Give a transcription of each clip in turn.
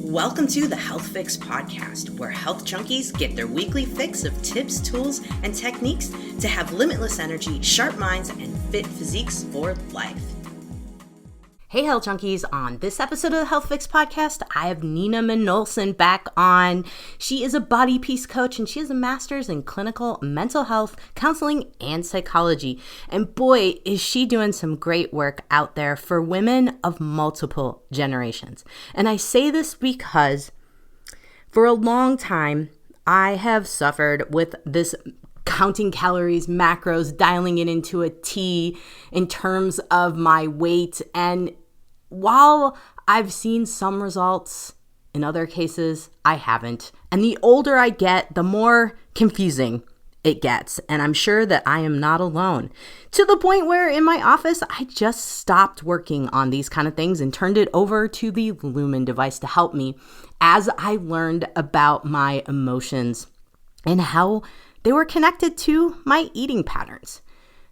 Welcome to the Health Fix podcast, where health junkies get their weekly fix of tips, tools, and techniques to have limitless energy, sharp minds, and fit physiques for life. Hey, health junkies. On this episode of the Health Fix podcast, I have Nina Manolson back on. She is a body peace coach, and she has a master's in clinical mental health, counseling, and psychology. And boy, is she doing some great work out there for women of multiple generations. And I say this because for a long time, I have suffered with this counting calories, macros, dialing it into a T in terms of my weight. And while I've seen some results, in other cases, I haven't. And the older I get, the more confusing it gets. And I'm sure that I am not alone. To the point where in my office, I just stopped working on these kind of things and turned it over to the Lumen device to help me as I learned about my emotions and how they were connected to my eating patterns.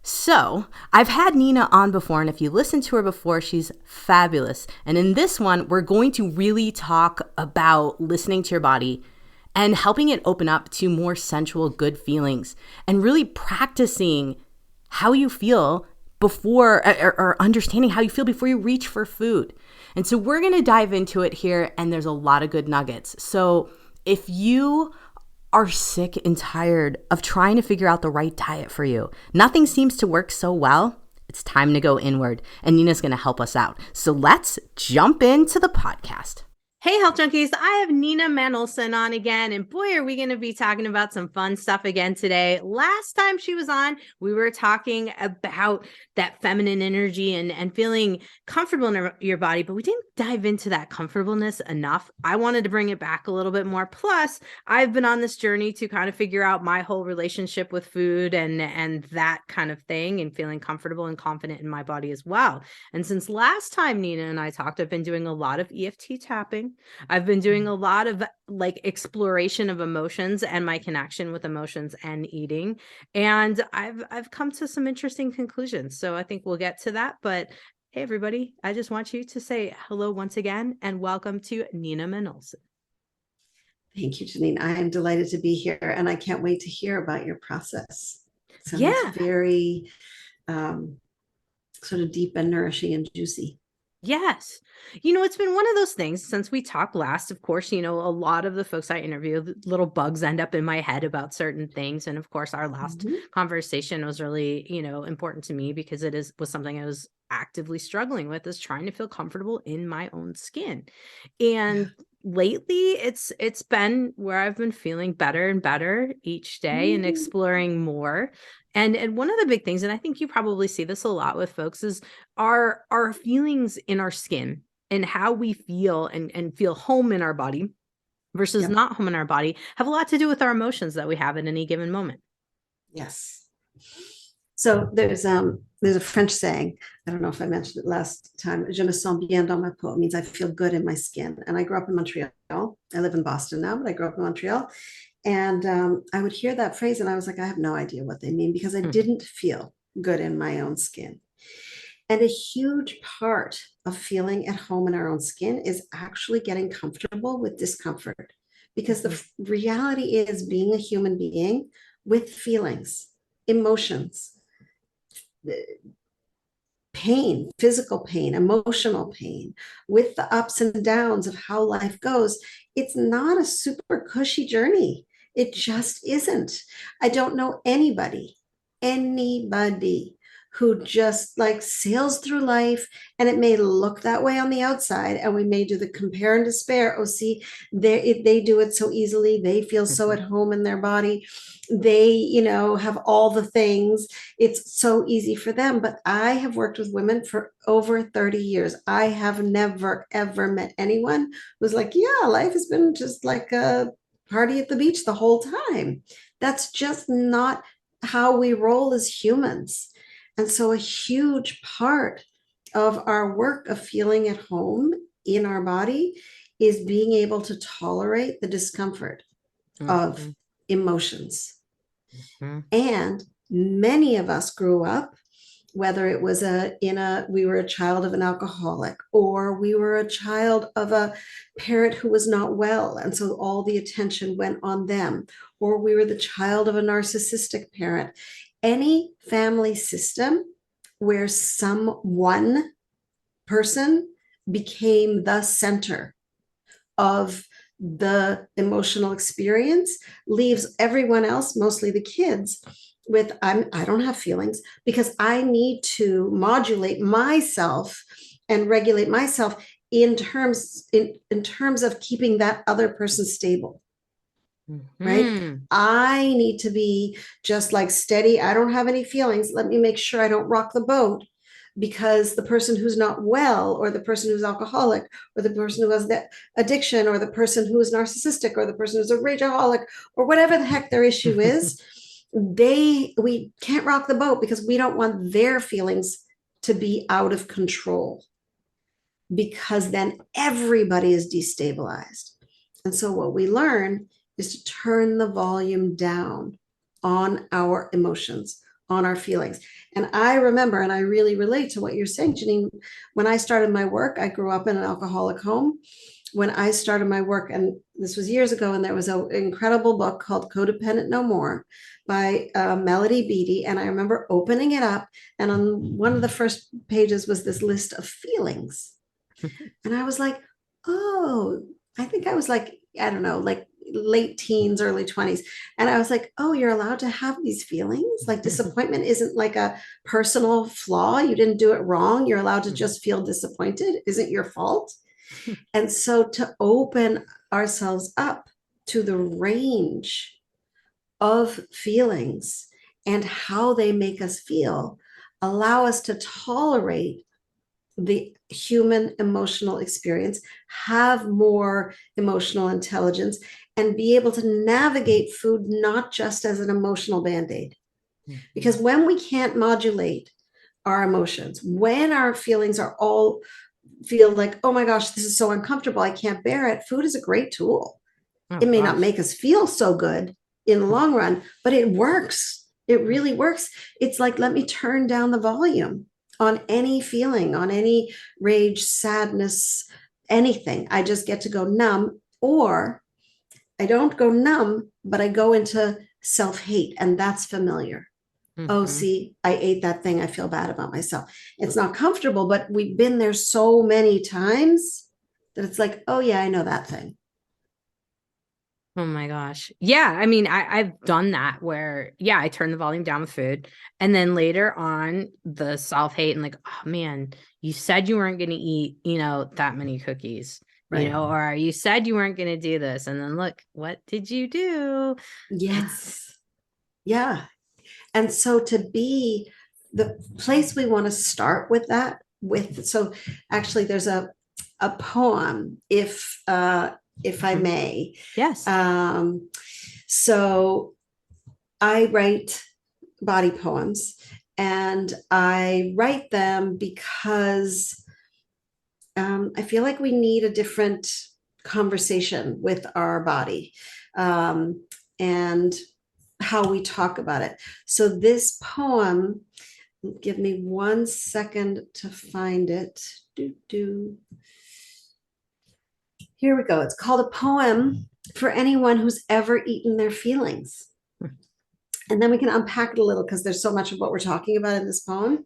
So I've had Nina on before, and if you listened to her before, she's fabulous. And in this one, we're going to really talk about listening to your body and helping it open up to more sensual, good feelings and really practicing how you feel before or understanding how you feel before you reach for food. And so we're going to dive into it here, and there's a lot of good nuggets. So if you are sick and tired of trying to figure out the right diet for you, nothing seems to work so well, it's time to go inward, and Nina's going to help us out. So let's jump into the podcast. Hey, health junkies, I have Nina Manolson on again, and boy, are we going to be talking about some fun stuff again today. Last time she was on, we were talking about that feminine energy and feeling comfortable in your body, but we didn't dive into that comfortableness enough. I wanted to bring it back a little bit more. Plus, I've been on this journey to kind of figure out my whole relationship with food and that kind of thing, and feeling comfortable and confident in my body as well. And since last time Nina and I talked, I've been doing a lot of EFT tapping. I've been doing a lot of exploration of emotions and my connection with emotions and eating. And I've come to some interesting conclusions. So I think we'll get to that. But hey, everybody, I just want you to say hello once again and welcome to Nina Manolson. Thank you, Jannine. I am delighted to be here, and I can't wait to hear about your process. It sounds very sort of deep and nourishing and juicy. Yes. It's been one of those things since we talked last. Of course, a lot of the folks I interview, little bugs end up in my head about certain things. And of course, our last conversation was really, important to me because was something I was actively struggling with, is trying to feel comfortable in my own skin. And lately it's been where I've been feeling better and better each day and exploring more. And one of the big things, and I think you probably see this a lot with folks, is our feelings in our skin and how we feel and feel home in our body versus not home in our body have a lot to do with our emotions that we have at any given moment. Yes. So there's a French saying, I don't know if I mentioned it last time, je me sens bien dans ma peau. It means I feel good in my skin. And I grew up in Montreal. I live in Boston now, but I grew up in Montreal. And I would hear that phrase and I was like, I have no idea what they mean, because I didn't feel good in my own skin. And a huge part of feeling at home in our own skin is actually getting comfortable with discomfort, because the reality is being a human being with feelings, emotions, pain, physical pain, emotional pain, with the ups and downs of how life goes. It's not a super cushy journey. It just isn't. I don't know anybody who just sails through life, and it may look that way on the outside, and we may do the compare and despair. Oh, see, they do it so easily. They feel so at home in their body. They, have all the things. It's so easy for them. But I have worked with women for over 30 years. I have never, ever met anyone who's like, yeah, life has been just like a party at the beach the whole time. That's just not how we roll as humans. And so a huge part of our work of feeling at home in our body is being able to tolerate the discomfort of emotions. And many of us grew up whether it was we were a child of an alcoholic, or we were a child of a parent who was not well, and so all the attention went on them, or we were the child of a narcissistic parent. Any family system where some one person became the center of the emotional experience leaves everyone else, mostly the kids, with I don't have feelings because I need to modulate myself and regulate myself in terms of keeping that other person stable. Right? I need to be just like steady. I don't have any feelings. Let me make sure I don't rock the boat, because the person who's not well, or the person who's alcoholic, or the person who has that addiction, or the person who is narcissistic, or the person who's a rageaholic, or whatever the heck their issue is, we can't rock the boat because we don't want their feelings to be out of control, because then everybody is destabilized. And so what we learn is to turn the volume down on our emotions, on our feelings. And I remember, and I really relate to what you're saying, Jannine, when I started my work, I grew up in an alcoholic home. When I started my work, and this was years ago, and there was an incredible book called Codependent No More by Melody Beattie. And I remember opening it up, and on one of the first pages was this list of feelings. And I was like, oh, I think I was like, I don't know, like late teens, early 20s. And I was like, oh, you're allowed to have these feelings. Like disappointment isn't like a personal flaw. You didn't do it wrong. You're allowed to just feel disappointed. Isn't your fault. And so to open ourselves up to the range of feelings and how they make us feel, allow us to tolerate the human emotional experience, have more emotional intelligence, and be able to navigate food not just as an emotional band-aid. Because when we can't modulate our emotions, when our feelings are all feel like, oh my gosh, this is so uncomfortable, I can't bear it, food is a great tool. It may not make us feel so good in the long run, but it works. It really works. It's like, let me turn down the volume on any feeling, on any rage, sadness, anything. I just get to go numb, or I don't go numb, but I go into self-hate, and that's familiar. Oh, see, I ate that thing. I feel bad about myself. It's not comfortable, but we've been there so many times that it's like, oh yeah, I know that thing. Oh my gosh. Yeah. I mean, I've done that where, yeah, I turn the volume down with food. And then later on, the self-hate and like, oh man, you said you weren't going to eat, that many cookies, Right. Or you said you weren't going to do this. And then look, what did you do? Yes. Yeah. And so to be the place we want to start with that so actually there's a poem, if I may. Yes. So I write body poems, and I write them because I feel like we need a different conversation with our body, and how we talk about it. So this poem, give me 1 second to find it. Here we go. It's called A Poem for Anyone Who's Ever Eaten Their Feelings. And then we can unpack it a little, because there's so much of what we're talking about in this poem.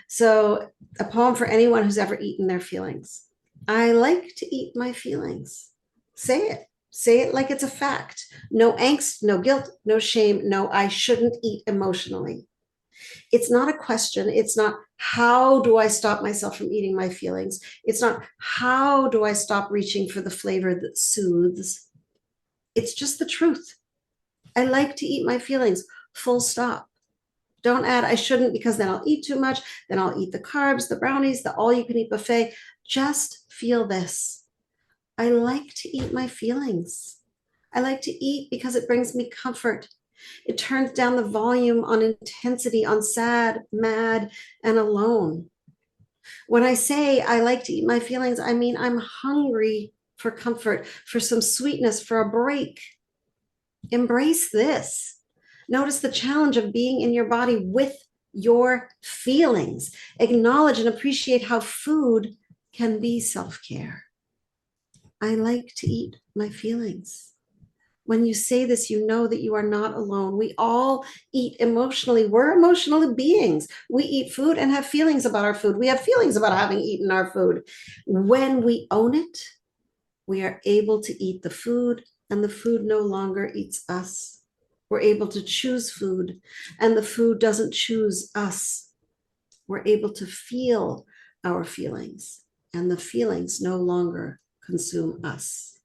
So, a poem for anyone who's ever eaten their feelings. I like to eat my feelings. Say it. Say it like it's a fact. No angst, no guilt, no shame. No, I shouldn't eat emotionally. It's not a question. It's not, how do I stop myself from eating my feelings? It's not, how do I stop reaching for the flavor that soothes? It's just the truth. I like to eat my feelings, full stop. Don't add, I shouldn't, because then I'll eat too much. Then I'll eat the carbs, the brownies, the all you can eat buffet. Just feel this. I like to eat my feelings. I like to eat because it brings me comfort. It turns down the volume on intensity, on sad, mad, and alone. When I say I like to eat my feelings, I mean I'm hungry for comfort, for some sweetness, for a break. Embrace this. Notice the challenge of being in your body with your feelings. Acknowledge and appreciate how food can be self-care. I like to eat my feelings. When you say this, you know that you are not alone. We all eat emotionally. We're emotional beings. We eat food and have feelings about our food. We have feelings about having eaten our food. When we own it, we are able to eat the food, and the food no longer eats us. We're able to choose food, and the food doesn't choose us. We're able to feel our feelings, and the feelings no longer consume us.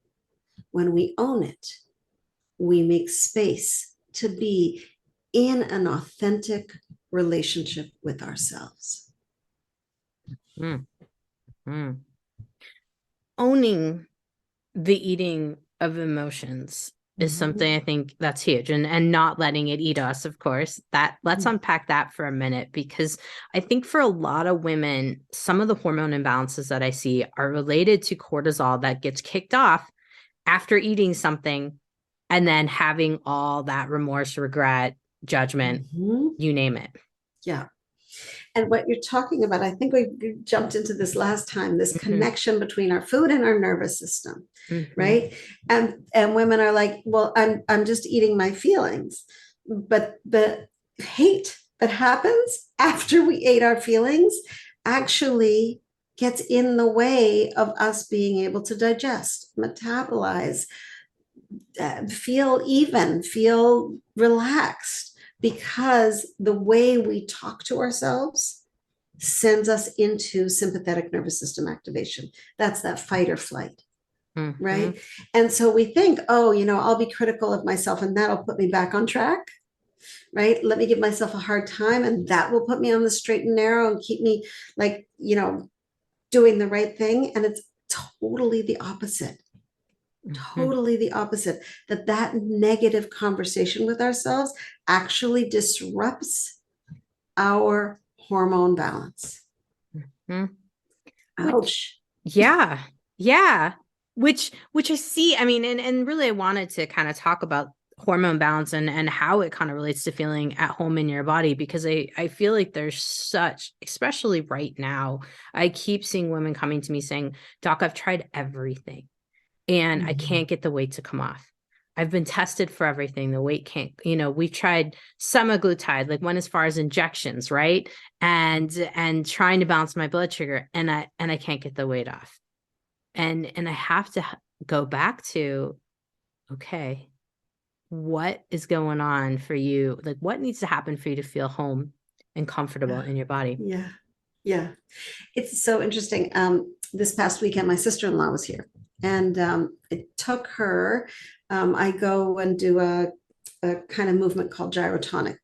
When we own it, we make space to be in an authentic relationship with ourselves. Mm. Mm. Owning the eating of emotions is something I think that's huge, and not letting it eat us, of course. That let's unpack that for a minute, because I think for a lot of women, some of the hormone imbalances that I see are related to cortisol that gets kicked off after eating something, and then having all that remorse, regret, judgment, you name it. Yeah. And what you're talking about, I think we jumped into this last time, this connection between our food and our nervous system, right? And women are like, well, I'm just eating my feelings. But the hate that happens after we ate our feelings actually gets in the way of us being able to digest, metabolize, feel relaxed, because the way we talk to ourselves sends us into sympathetic nervous system activation. That's that fight or flight, right? And so we think, oh, I'll be critical of myself and that'll put me back on track, right? Let me give myself a hard time and that will put me on the straight and narrow and keep me like, doing the right thing. And it's totally the opposite. Totally the opposite. That negative conversation with ourselves actually disrupts our hormone balance. Ouch. Yeah. Which I see, I mean, and really I wanted to kind of talk about hormone balance and how it kind of relates to feeling at home in your body, because I feel like there's such, especially right now, I keep seeing women coming to me saying, Doc, I've tried everything and I can't get the weight to come off. I've been tested for everything. The weight can't, we've tried semaglutide, like went as far as injections, right? And trying to balance my blood sugar, and I can't get the weight off. And I have to go back to, okay, what is going on for you? Like, what needs to happen for you to feel home and comfortable in your body? Yeah. It's so interesting. This past weekend, my sister-in-law was here, and it took her, I go and do a kind of movement called gyrotonics,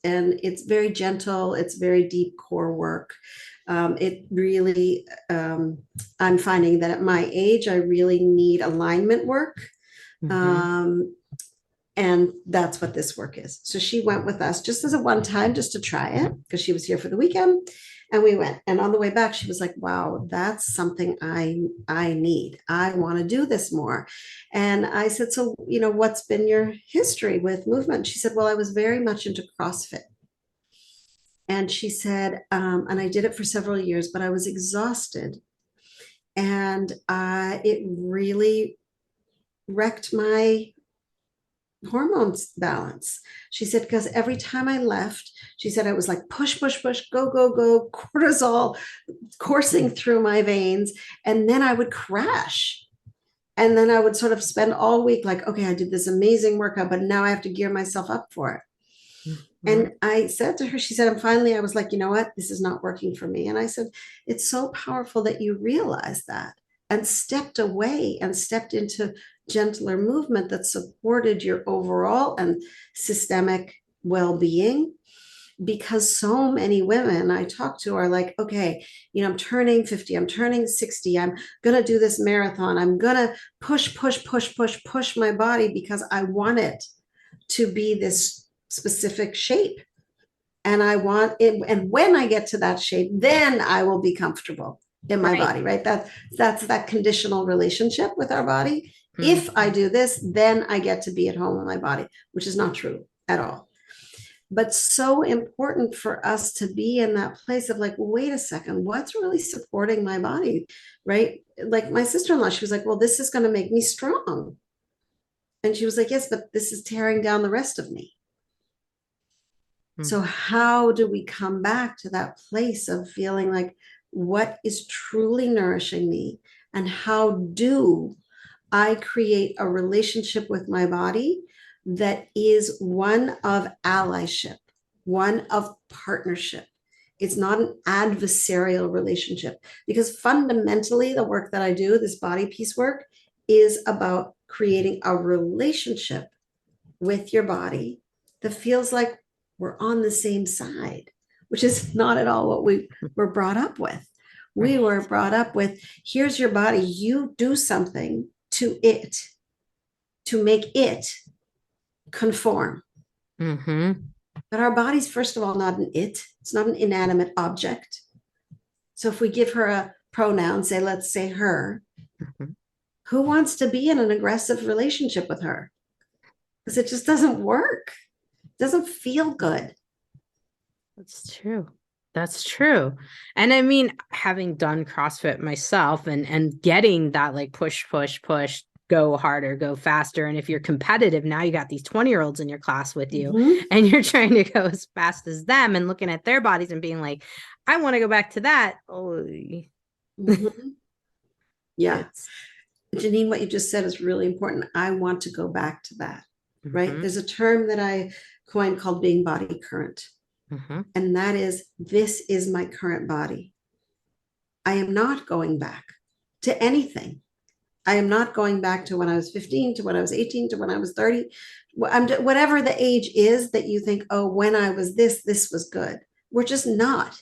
and it's very gentle. It's very deep core work. It really, I'm finding that at my age, I really need alignment work. And that's what this work is. So she went with us just as a one time, just to try it, because she was here for the weekend. And we went. And on the way back, she was like, wow, that's something I need. I want to do this more. And I said, so, what's been your history with movement? She said, well, I was very much into CrossFit. And she said, and I did it for several years, but I was exhausted. And it really wrecked my hormones balance. She said, because every time I left, she said, I was like, push, go, cortisol coursing through my veins. And then I would crash. And then I would sort of spend all week like, okay, I did this amazing workout, but now I have to gear myself up for it. And I said to her, she said, I was like, you know what? This is not working for me. And I said, it's so powerful that you realize that and stepped away and stepped into gentler movement that supported your overall and systemic well-being. Because so many women I talk to are like, okay, I'm turning 50, I'm turning 60, I'm going to do this marathon. I'm going to push my body because I want it to be this specific shape. And I want it. And when I get to that shape, then I will be comfortable in my body, right? That's that conditional relationship with our body. If I do this, then I get to be at home in my body, which is not true at all. but so important for us to be in that place of like, wait a second, what's really supporting my body, right? Like my sister-in-law, she was like, well, this is going to make me strong. And she was like, yes, but this is tearing down the rest of me. So how do we come back to that place of feeling like what is truly nourishing me, and how do I create a relationship with my body that is one of allyship, one of partnership? It's not an adversarial relationship, because fundamentally the work that I do, this body piece work, is about creating a relationship with your body that feels like we're on the same side, which is not at all what we were brought up with. We were brought up with, here's your body, you do something to it to make it conform. But our body's, first of all, not an it. It's not an inanimate object. So if we give her a pronoun, say, let's say her, who wants to be in an aggressive relationship with her? Because it just doesn't work. It doesn't feel good. That's true. That's true. And I mean, having done CrossFit myself and getting that like push, go harder, go faster. And if you're competitive, now you got these 20-year-olds in your class with you and you're trying to go as fast as them and looking at their bodies and being like, I want to go back to that. Oh, yeah. Jannine, what you just said is really important. I want to go back to that, right? There's a term that I coined called being body current. And that is, this is my current body. I am not going back to anything. I am not going back to when I was 15, to when I was 18, to when I was 30. Whatever the age is that you think, oh, when I was this was good. We're just not.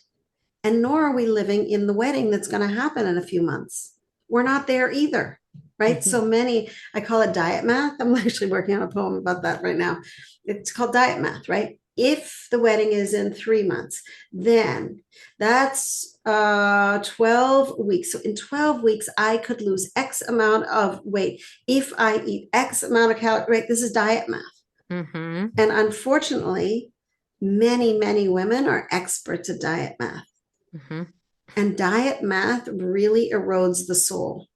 And nor are we living in the wedding that's going to happen in a few months. We're not there either, right? So many, I call it diet math. I'm actually working on a poem about that right now. It's called diet math, right? If the wedding is in 3 months, then that's 12 weeks. So in 12 weeks, I could lose X amount of weight if I eat X amount of calories, right? This is diet math. And unfortunately, many women are experts at diet math. And diet math really erodes the soul,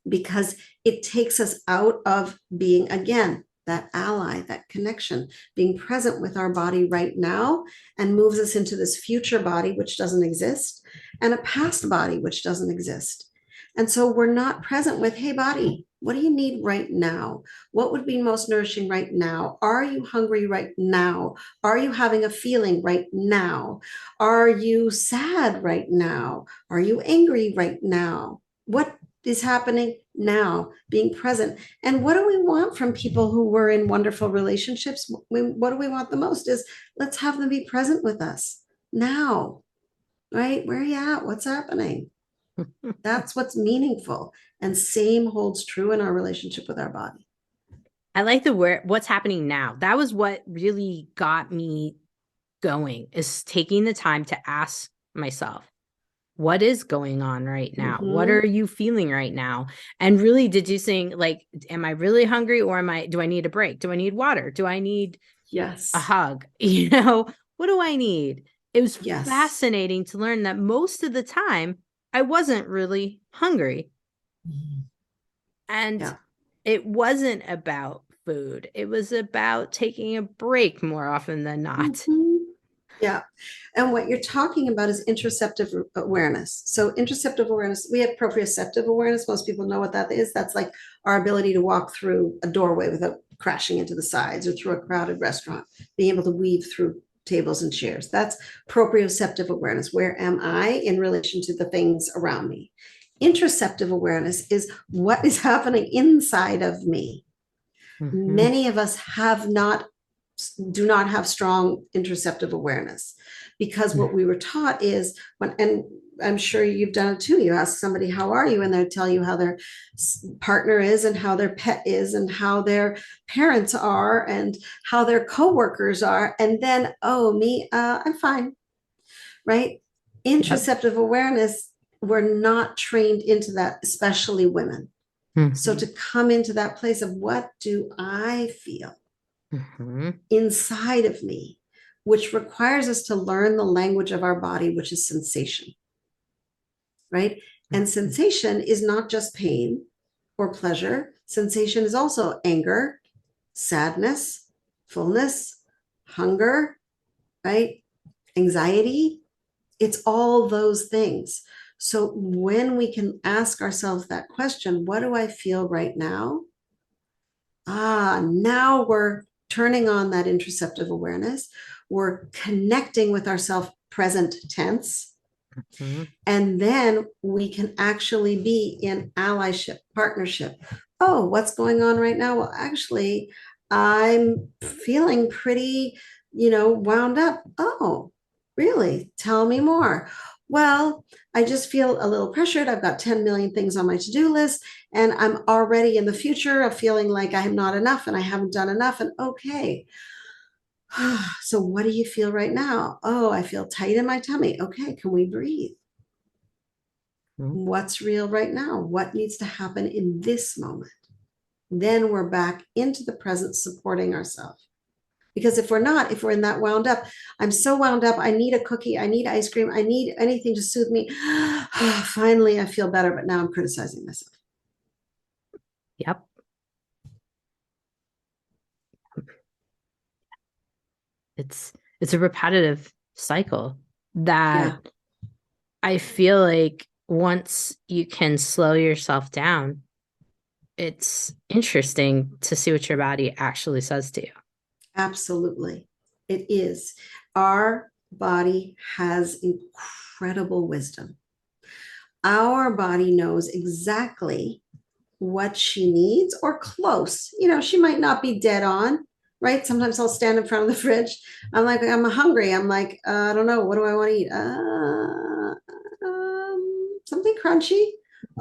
because it takes us out of being, again, that ally, that connection, being present with our body right now, and moves us into this future body, which doesn't exist, and a past body, which doesn't exist. And so we're not present with, hey, body, what do you need right now? What would be most nourishing right now? Are you hungry right now? Are you having a feeling right now? Are you sad right now? Are you angry right now? What is happening now? Being present. And what do we want from people who were in wonderful relationships? What do we want the most is, let's have them be present with us now, right? Where are you at? What's happening? That's what's meaningful. And same holds true in our relationship with our body. I like what's happening now. That was what really got me going, is taking the time to ask myself, what is going on right now? What are you feeling right now? And really deducing, like, am I really hungry, or do I need a break? Do I need water? Do I need a hug? What do I need? It was fascinating to learn that most of the time I wasn't really hungry. And it wasn't about food. It was about taking a break more often than not. Yeah. And what you're talking about is interoceptive awareness. So interoceptive awareness, we have proprioceptive awareness. Most people know what that is. That's like our ability to walk through a doorway without crashing into the sides, or through a crowded restaurant, being able to weave through tables and chairs. That's proprioceptive awareness. Where am I in relation to the things around me? Interoceptive awareness is what is happening inside of me. Many of us do not have strong interoceptive awareness, because what we were taught is, and I'm sure you've done it too, you ask somebody, how are you? And they'll tell you how their partner is, and how their pet is, and how their parents are, and how their coworkers are. And then, oh, me, I'm fine, right? Interoceptive awareness, we're not trained into that, especially women. So to come into that place of, what do I feel inside of me? which requires us to learn the language of our body, which is sensation, right? And sensation is not just pain or pleasure. Sensation is also anger, sadness, fullness, hunger, right? Anxiety. It's all those things. So when we can ask ourselves that question, what do I feel right now? Now we're turning on that interoceptive awareness. We're connecting with ourself present tense. Mm-hmm. And then we can actually be in allyship, partnership. Oh, what's going on right now? Well, actually, I'm feeling pretty, wound up. Oh, really? Tell me more. Well, I just feel a little pressured. I've got 10 million things on my to-do list, and I'm already in the future of feeling like I'm not enough and I haven't done enough. And okay, so what do you feel right now? Oh, I feel tight in my tummy. Okay, can we breathe? What's real right now? What needs to happen in this moment? Then we're back into the present, supporting ourselves. Because if we're not, if we're in that wound up, I'm so wound up, I need a cookie, I need ice cream, I need anything to soothe me. Finally, I feel better, but now I'm criticizing myself. Yep. It's a repetitive cycle that I feel like once you can slow yourself down, it's interesting to see what your body actually says to you. Absolutely. It is. Our body has incredible wisdom. Our body knows exactly what she needs or close. She might not be dead on, right? Sometimes I'll stand in front of the fridge. I'm like, I'm hungry. I'm like, I don't know. What do I want to eat? Something crunchy.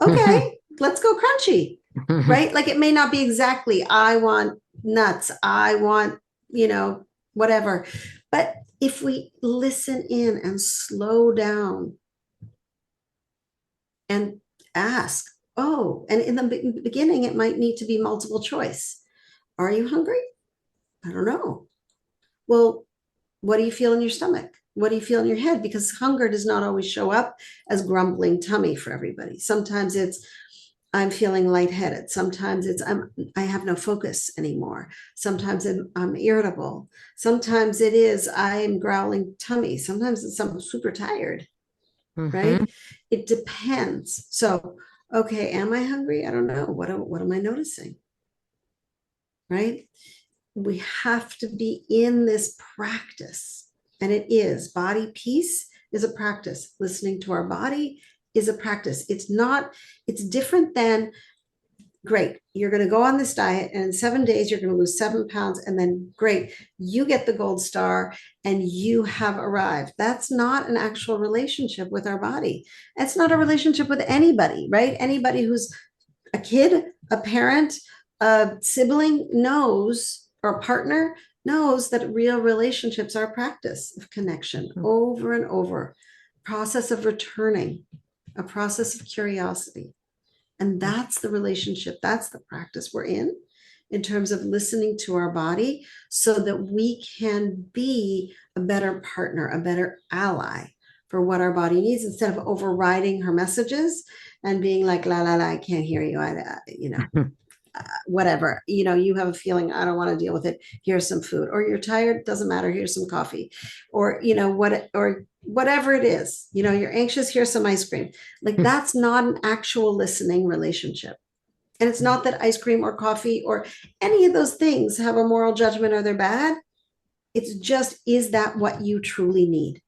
Okay, let's go crunchy, right? Like it may not be exactly, I want nuts. I want, whatever. But if we listen in and slow down and ask, and in the beginning, it might need to be multiple choice. Are you hungry? I don't know. Well, what do you feel in your stomach? What do you feel in your head? Because hunger does not always show up as grumbling tummy for everybody. Sometimes it's, I'm feeling lightheaded. Sometimes it's, I have no focus anymore. Sometimes I'm irritable. Sometimes it is, I'm growling tummy. Sometimes it's, I'm super tired, right? It depends. So, okay, am I hungry? I don't know. What am I noticing? Right? We have to be in this practice. And it is, body peace is a practice. Listening to our body is a practice. It's different than, great, you're going to go on this diet and in 7 days you're going to lose 7 pounds, and then great, you get the gold star and you have arrived. That's not an actual relationship with our body. It's not a relationship with anybody, right? Anybody who's a kid, a parent, a sibling knows, or a partner knows, that real relationships are a practice of connection over and over, process of returning, a process of curiosity. And that's the relationship, that's the practice we're in terms of listening to our body so that we can be a better partner, a better ally for what our body needs, instead of overriding her messages and being like, la, la, la, I can't hear you. Whatever, you have a feeling, I don't want to deal with it. Here's some food. Or you're tired, doesn't matter. Here's some coffee. Or, or whatever it is, you're anxious, here's some ice cream. Like that's not an actual listening relationship. And it's not that ice cream or coffee or any of those things have a moral judgment or they're bad. It's just, is that what you truly need?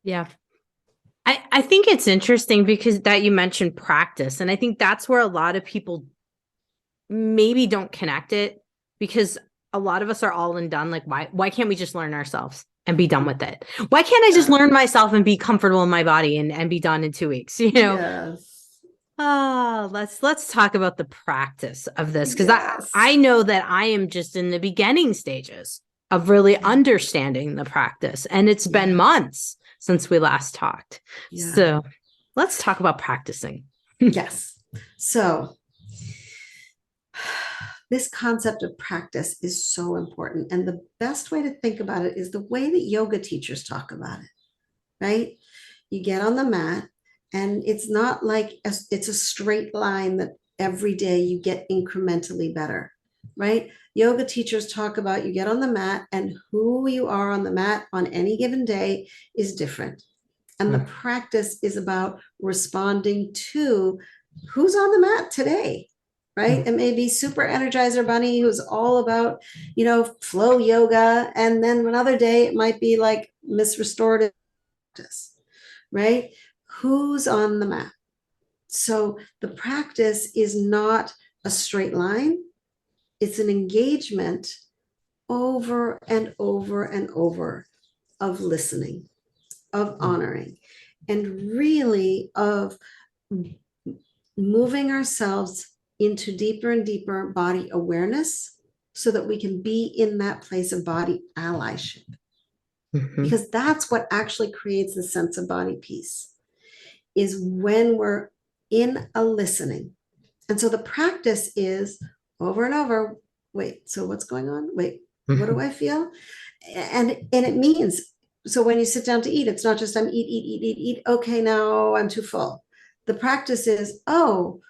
Yeah. I think it's interesting because that you mentioned practice. And I think that's where a lot of people maybe don't connect it, because a lot of us are all and done. Like, why can't we just learn ourselves and be done with it? Why can't I just learn myself and be comfortable in my body and be done in 2 weeks? Yes. Let's talk about the practice of this, because Yes. I know that I am just in the beginning stages of really understanding the practice, and it's been months since we last talked. Yeah. So let's talk about practicing. Yes. So this concept of practice is so important. And the best way to think about it is the way that yoga teachers talk about it, right? You get on the mat, and it's not like it's a straight line that every day you get incrementally better, right? Yoga teachers talk about you get on the mat, and who you are on the mat on any given day is different. And the practice is about responding to who's on the mat today, right? It may be super energizer bunny who's all about, flow yoga. And then another day it might be like Miss Restorative practice, right? Who's on the mat? So the practice is not a straight line. It's an engagement over and over and over of listening, of honoring, and really of moving ourselves into deeper and deeper body awareness so that we can be in that place of body allyship. Because that's what actually creates the sense of body peace, is when we're in a listening. And so the practice is over and over. Wait, so what's going on? Wait, what do I feel? And it means, so when you sit down to eat, it's not just I'm eat. Okay, now I'm too full. The practice is, oh,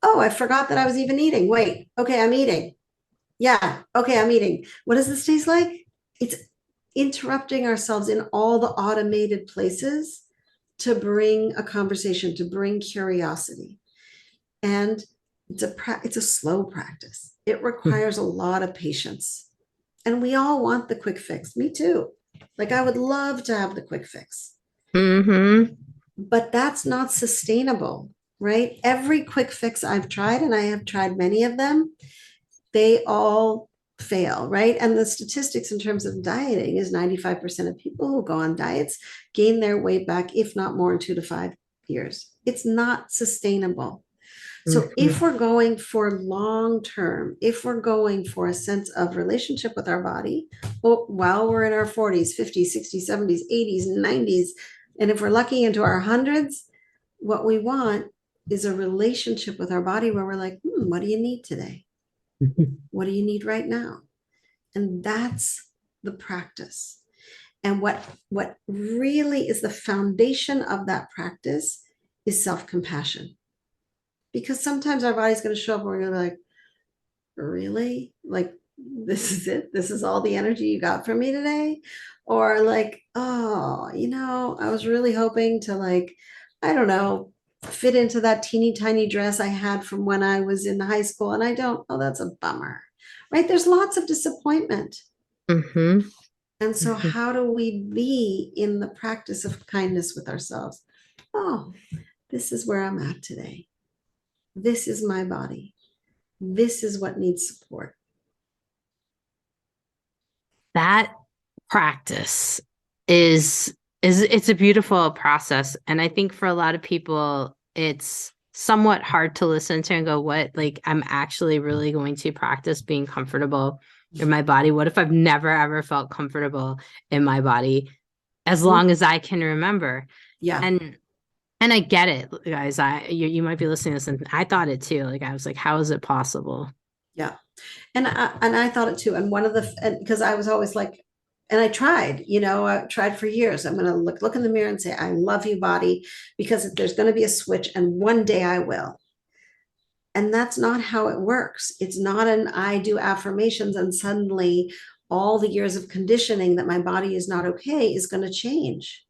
I forgot that I was even eating. Wait, okay, I'm eating. Yeah, okay, I'm eating. What does this taste like? It's interrupting ourselves in all the automated places to bring a conversation, to bring curiosity. And it's a slow practice. It requires a lot of patience. And we all want the quick fix. Me too. Like, I would love to have the quick fix. But that's not sustainable, right? Every quick fix I've tried, and I have tried many of them, they all fail, right? And the statistics in terms of dieting is 95% of people who go on diets gain their weight back, if not more, in 2 to 5 years. It's not sustainable. So if we're going for long term, if we're going for a sense of relationship with our body, well, while we're in our 40s, 50s, 60s, 70s, 80s, 90s, and if we're lucky into our hundreds, what we want is a relationship with our body where we're like, what do you need today? What do you need right now? And that's the practice. And what really is the foundation of that practice is self-compassion. Because sometimes our body's going to show up and we're going to be like, really? Like, this is it? This is all the energy you got from me today? Or like, oh, I was really hoping to, like, I don't know, fit into that teeny tiny dress I had from when I was in high school, and I don't. Oh, that's a bummer, right? There's lots of disappointment. And so how do we be in the practice of kindness with ourselves? Oh, this is where I'm at today. This is my body. This is what needs support. That practice is it's a beautiful process. And I think for a lot of people, it's somewhat hard to listen to and go, what, like, I'm actually really going to practice being comfortable in my body. What if I've never, ever felt comfortable in my body as long as I can remember? Yeah. And I get it, guys. You might be listening to this, and I thought it too. Like, I was like, how is it possible? Yeah. And I thought it too. And because I was always like, and I tried for years. I'm going to look in the mirror and say, I love you, body, because there's going to be a switch, and one day I will. And that's not how it works. It's not I do affirmations and suddenly all the years of conditioning that my body is not okay is going to change.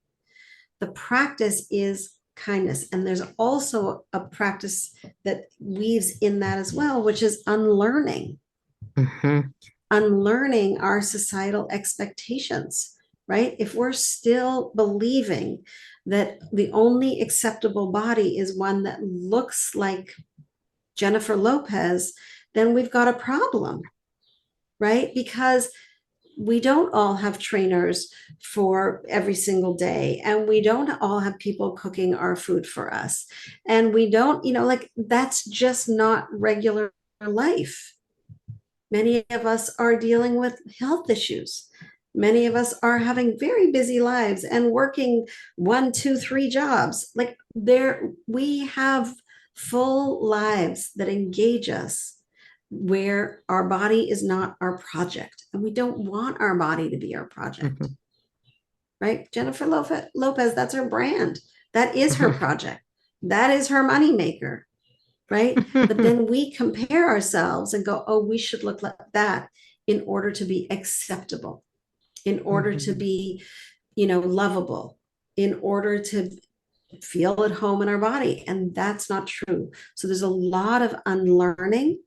The practice is kindness. And there's also a practice that weaves in that as well, which is unlearning. Unlearning our societal expectations, right? If we're still believing that the only acceptable body is one that looks like Jennifer Lopez, then we've got a problem, right? Because we don't all have trainers for every single day, and we don't all have people cooking our food for us, and we don't, like, that's just not regular life. Many of us are dealing with health issues. Many of us are having very busy lives and working 1, 2, 3 jobs. Like, we have full lives that engage us where our body is not our project. And we don't want our body to be our project, right? Jennifer Lopez, that's her brand. That is her project. That is her moneymaker, right? But then we compare ourselves and go, oh, we should look like that in order to be acceptable, in order to be, lovable, in order to feel at home in our body. And that's not true. So there's a lot of unlearning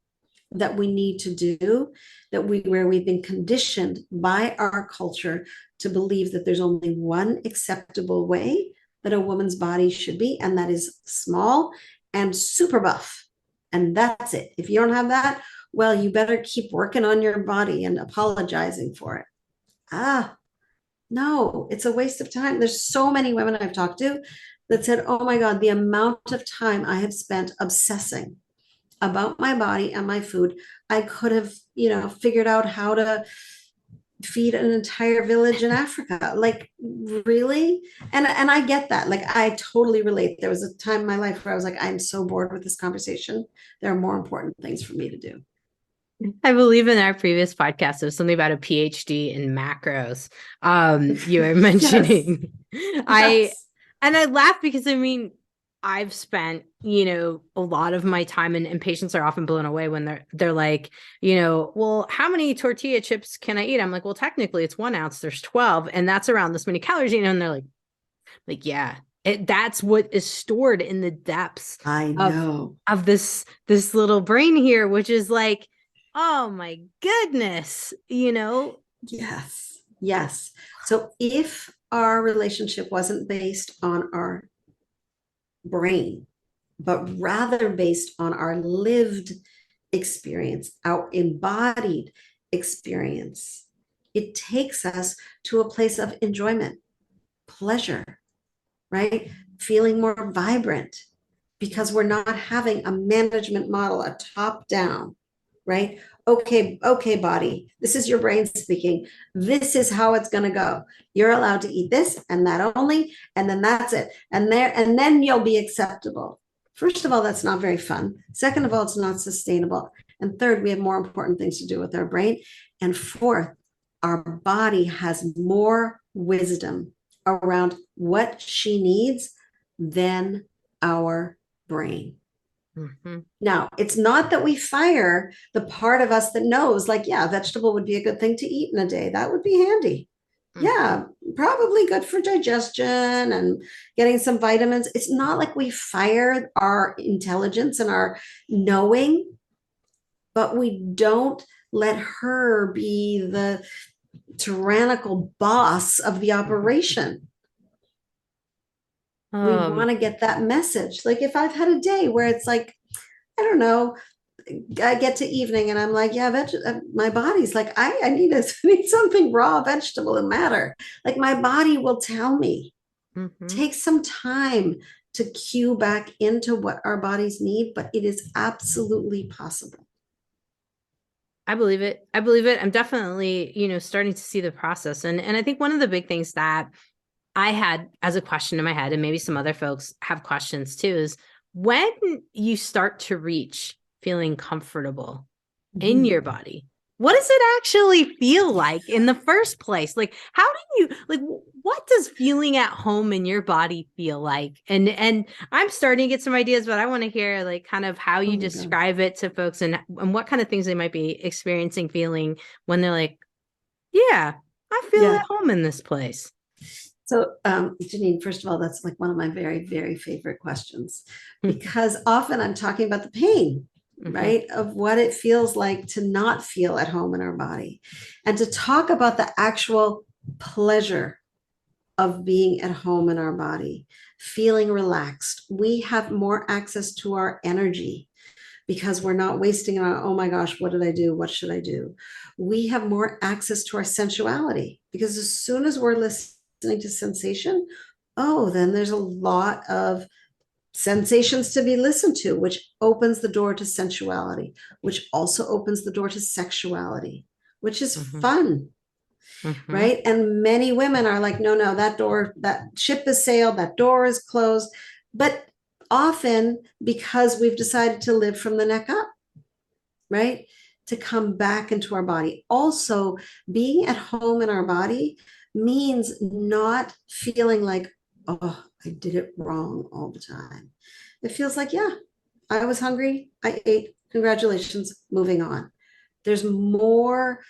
that we need to do, where we've been conditioned by our culture to believe that there's only one acceptable way that a woman's body should be, and that is small and super buff. And that's it. If you don't have that, well, you better keep working on your body and apologizing for it. No, it's a waste of time. There's so many women I've talked to that said, oh my God, the amount of time I have spent obsessing about my body and my food, I could have, figured out how to feed an entire village in Africa. Like, really? And I get that. Like, I totally relate. There was a time in my life where I was like, I'm so bored with this conversation. There are more important things for me to do. I believe in our previous podcast, there was something about a PhD in macros. You were mentioning. Yes. I laugh because I've spent, a lot of my time, and patients are often blown away when they're like, well, how many tortilla chips can I eat? I'm like, well, technically it's 1 ounce, there's 12, and that's around this many calories, and they're like, yeah, that's what is stored in the depths I know of this little brain here, which is like, oh my goodness, Yes. So if our relationship wasn't based on our brain, but rather based on our lived experience, our embodied experience, it takes us to a place of enjoyment, pleasure, right? Feeling more vibrant, because we're not having a management model, a top down, right? Okay, body, this is your brain speaking. This is how it's going to go. You're allowed to eat this and that only, and then that's it. And then you'll be acceptable. First of all, that's not very fun. Second of all, it's not sustainable. And third, we have more important things to do with our brain. And fourth, our body has more wisdom around what she needs than our brain. Now, it's not that we fire the part of us that knows, like, yeah, vegetable would be a good thing to eat in a day. That would be handy. Yeah, probably good for digestion and getting some vitamins. It's not like we fire our intelligence and our knowing, but we don't let her be the tyrannical boss of the operation. We want to get that message. Like, if I've had a day where it's like, I don't know, I get to evening and I'm like, yeah, my body's like, I need something raw vegetable and matter. Like, my body will tell me. Take some time to cue back into what our bodies need, but it is absolutely possible. I believe it. I'm definitely, starting to see the process. And I think one of the big things that I had as a question in my head, and maybe some other folks have questions too, is when you start to reach feeling comfortable in your body, what does it actually feel like in the first place? Like, how do you, like, what does feeling at home in your body feel like? And I'm starting to get some ideas, but I want to hear, like, kind of how you describe it to folks, and what kind of things they might be experiencing, feeling when they're like, yeah, I feel at home in this place. So, Jannine, first of all, that's like one of my very, very favorite questions, because often I'm talking about the pain, right, of what it feels like to not feel at home in our body, and to talk about the actual pleasure of being at home in our body, feeling relaxed. We have more access to our energy because we're not wasting on, oh my gosh, what did I do? What should I do? We have more access to our sensuality, because as soon as we're listening to sensation, then there's a lot of sensations to be listened to, which opens the door to sensuality, which also opens the door to sexuality, which is fun. Right. And many women are like, no, that ship has sailed, that door is closed. But often because we've decided to live from the neck up. right? To come back into our body. Also, being at home in our body means not feeling like, oh, I did it wrong all the time. It feels like, yeah, I was hungry, I ate, congratulations, moving on. There's more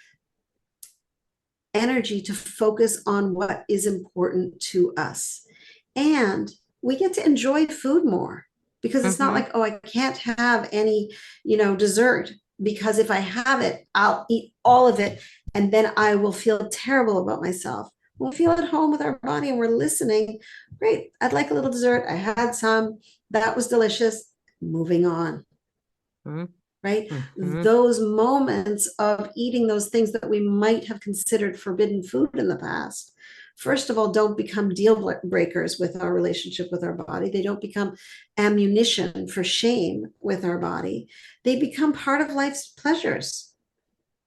energy to focus on what is important to us. And we get to enjoy food more because it's not Mm-hmm. like, oh, I can't have any, dessert, because if I have it, I'll eat all of it and then I will feel terrible about myself. We'll feel at home with our body and we're listening. Great. I'd like a little dessert. I had some. That was delicious. Moving on, right? Mm-hmm. Those moments of eating those things that we might have considered forbidden food in the past, first of all, don't become deal breakers with our relationship with our body. They don't become ammunition for shame with our body. They become part of life's pleasures.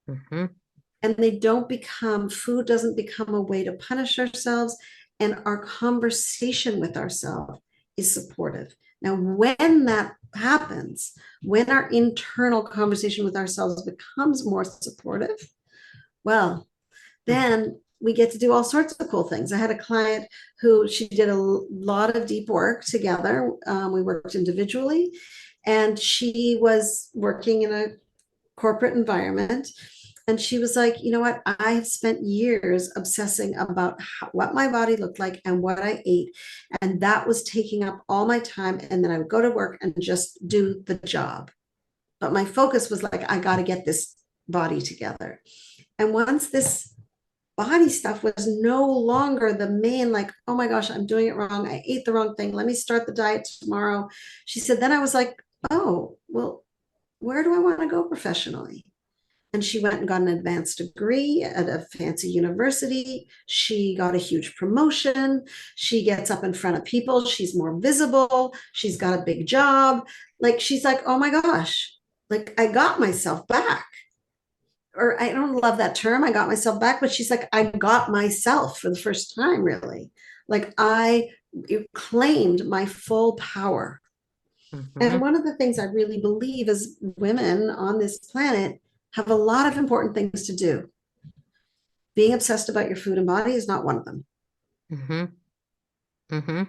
Mm-hmm. And they don't become, food doesn't become a way to punish ourselves. And our conversation with ourselves is supportive. Now, when that happens, when our internal conversation with ourselves becomes more supportive, well, then we get to do all sorts of cool things. I had a client who she did a lot of deep work together. We worked individually, and she was working in a corporate environment. And she was like, you know what? I have spent years obsessing about what my body looked like and what I ate. And that was taking up all my time. And then I would go to work and just do the job. But my focus was like, I got to get this body together. And once this body stuff was no longer the main, like, oh my gosh, I'm doing it wrong. I ate the wrong thing. Let me start the diet tomorrow. She said, then I was like, oh, well, where do I want to go professionally? And she went and got an advanced degree at a fancy university. She got a huge promotion. She gets up in front of people. She's more visible. She's got a big job. Like, she's like, oh my gosh, like I got myself back. Or I don't love that term, I got myself back, but she's like, I got myself for the first time, really. Like I claimed my full power. And Mm-hmm. one of the things I really believe is women on this planet have a lot of important things to do. Being obsessed about your food and body is not one of them. Mm-hmm. Mm-hmm.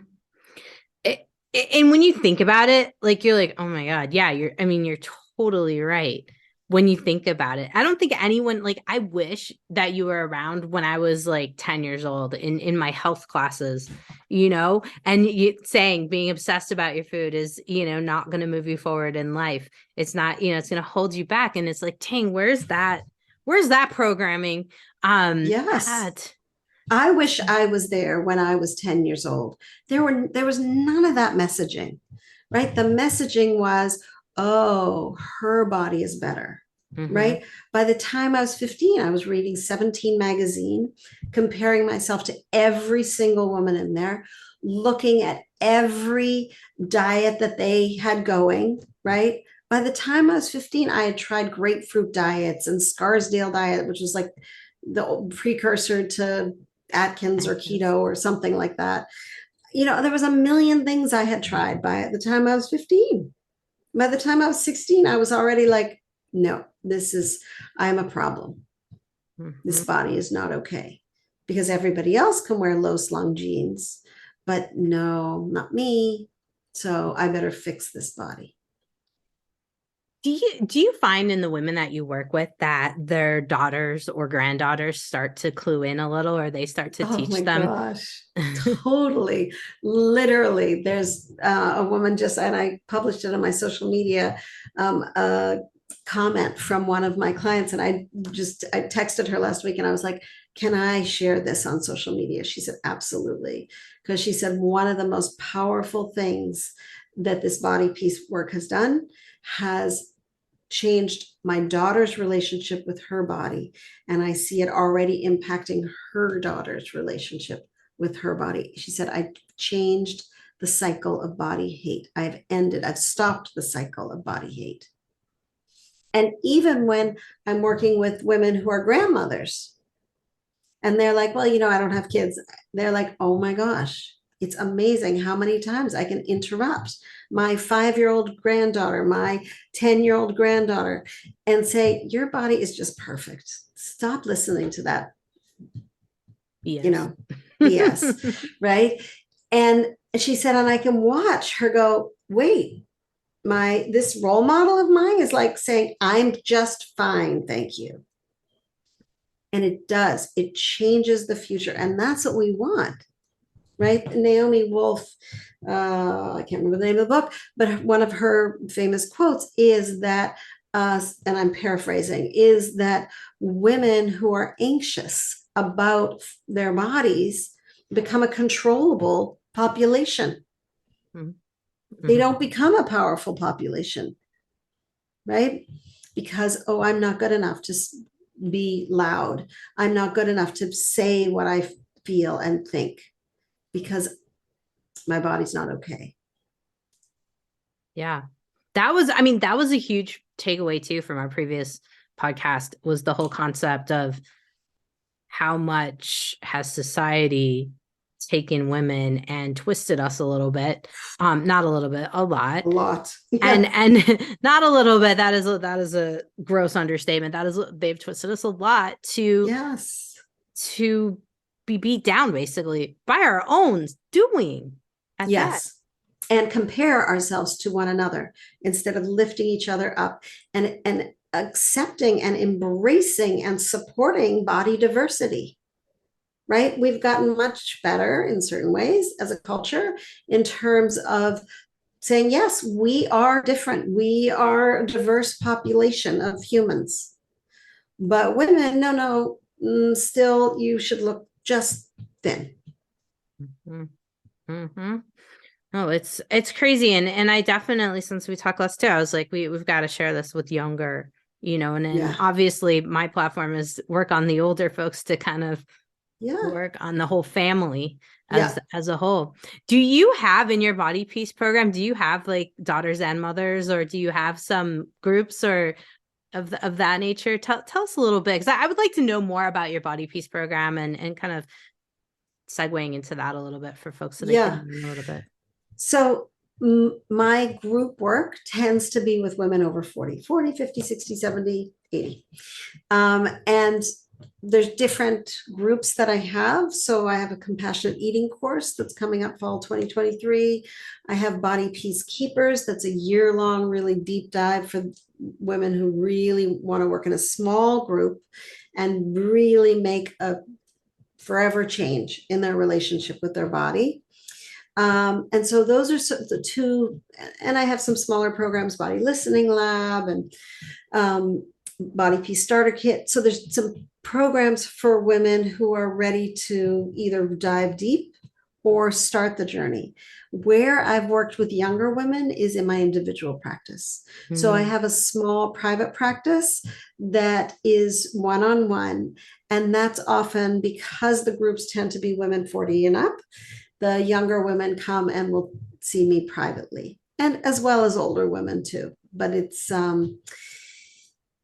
It, and when you think about it, like you're like, oh my God, yeah, you're totally right. When you think about it, I don't think anyone, like, I wish that you were around when I was like 10 years old in my health classes, and saying being obsessed about your food is, not going to move you forward in life. It's not, it's going to hold you back. And it's like, dang, where's that programming? Yes. That. I wish I was there when I was 10 years old. There was none of that messaging, right? The messaging was, oh, her body is better, Mm-hmm. right? By the time I was 15, I was reading 17 magazine, comparing myself to every single woman in there, looking at every diet that they had going, right? By the time I was 15, I had tried grapefruit diets and Scarsdale diet, which was like the precursor to Atkins or keto or something like that. There was a million things I had tried by the time I was 15. By the time I was 16, I was already like, no, I'm a problem. This Mm-hmm. body is not okay, because everybody else can wear low slung jeans, but no, not me. So I better fix this body. Do you find in the women that you work with that their daughters or granddaughters start to clue in a little, or they start to Oh my teach them? gosh. Totally. Literally. There's a woman just, and I published it on my social media, a comment from one of my clients. And I texted her last week and I was like, can I share this on social media? She said, absolutely. Because she said, one of the most powerful things that this body piece work has done has changed my daughter's relationship with her body. And I see it already impacting her daughter's relationship with her body. She said, I changed the cycle of body hate. I've stopped the cycle of body hate. And even when I'm working with women who are grandmothers and they're like, well, I don't have kids, they're like, oh my gosh, it's amazing how many times I can interrupt my 5-year-old granddaughter, my 10-year-old granddaughter, and say, your body is just perfect. Stop listening to that, Yes. BS, right? And she said, and I can watch her go, wait, this role model of mine is like saying, I'm just fine, thank you. And it changes the future. And that's what we want, right? Naomi Wolf, I can't remember the name of the book, but one of her famous quotes is that, and I'm paraphrasing, is that women who are anxious about their bodies become a controllable population. Mm-hmm. They don't become a powerful population, right? Because, oh, I'm not good enough to be loud. I'm not good enough to say what I feel and think because my body's not okay. Yeah. That was a huge takeaway too from our previous podcast, was the whole concept of how much has society taken women and twisted us a little bit. Not a little bit, a lot. Yeah. And not a little bit. That is a gross understatement. They've twisted us a lot to be beat down basically by our own doing. Yes. And compare ourselves to one another instead of lifting each other up and accepting and embracing and supporting body diversity. Right? We've gotten much better in certain ways as a culture in terms of saying, yes, we are different. We are a diverse population of humans. But women, no, still you should look just thin. Mm-hmm. Mm-hmm. Oh, it's crazy. And I definitely, since we talk less too, I was like, we've got to share this with younger, and then obviously my platform is work on the older folks to kind of work on the whole family as a whole. Do you have in your Body Peace program, do you have like daughters and mothers, or do you have some groups or of that nature? Tell us a little bit, because I would like to know more about your Body Peace program and kind of segueing into that a little bit for folks so they can learn a little bit. So my group work tends to be with women over 40, 50, 60, 70, 80. And there's different groups that I have. So I have a compassionate eating course that's coming up fall 2023. I have Body Peace Keepers. That's a year-long, really deep dive for women who really want to work in a small group and really make a forever change in their relationship with their body. And so those are the two, and I have some smaller programs, Body Listening Lab and Body Peace Starter Kit. So there's some programs for women who are ready to either dive deep or start the journey. Where I've worked with younger women is in my individual practice. Mm-hmm. So I have a small private practice that is one-on-one, and that's often because the groups tend to be women 40 and up. The younger women come and will see me privately, and as well as older women too. But it's,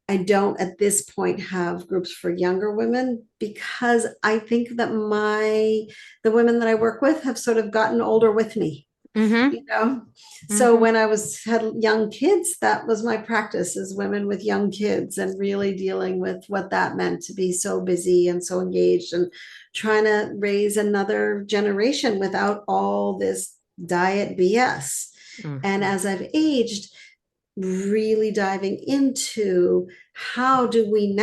I don't at this point have groups for younger women because I think that the women that I work with have sort of gotten older with me. Mm-hmm. So when I had young kids, that was my practice, as women with young kids, and really dealing with what that meant to be so busy and so engaged and trying to raise another generation without all this diet BS. Mm-hmm. And as I've aged, really diving into how do we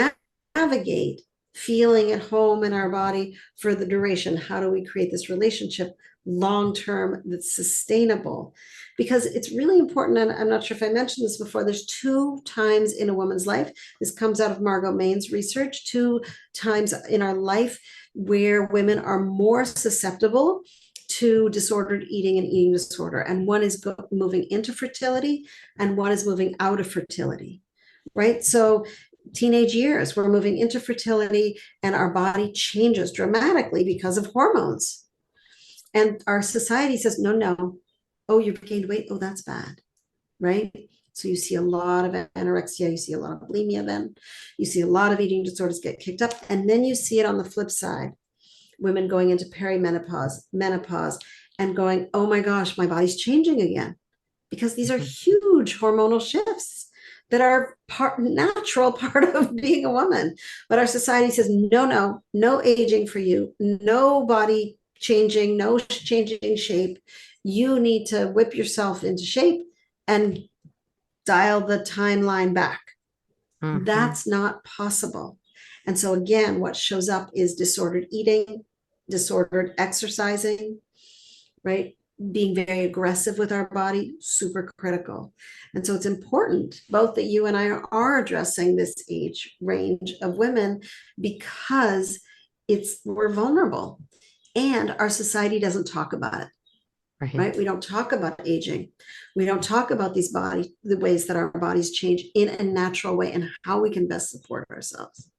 navigate feeling at home in our body for the duration? How do we create this relationship long-term that's sustainable? Because it's really important, and I'm not sure if I mentioned this before, there's 2 times in a woman's life, this comes out of Margot Main's research, 2 times in our life where women are more susceptible to disordered eating and eating disorder. And one is moving into fertility and one is moving out of fertility, right? So teenage years, we're moving into fertility and our body changes dramatically because of hormones. And our society says, no, oh, you've gained weight. Oh, that's bad, right? So you see a lot of anorexia, you see a lot of bulimia then, you see a lot of eating disorders get kicked up. And then you see it on the flip side, women going into perimenopause, menopause, and going, oh my gosh, my body's changing again. because these are Mhm. huge hormonal shifts that are natural part of being a woman. But our society says, no, no, no aging for you, no body changing, no changing shape. You need to whip yourself into shape and dial the timeline back. Mhm. That's not possible. And so, again, what shows up is disordered eating, disordered exercising, right? Being very aggressive with our body, super critical. And so it's important both that you and I are addressing this age range of women because we're vulnerable and our society doesn't talk about it, Right. right? We don't talk about aging. We don't talk about the ways that our bodies change in a natural way and how we can best support ourselves.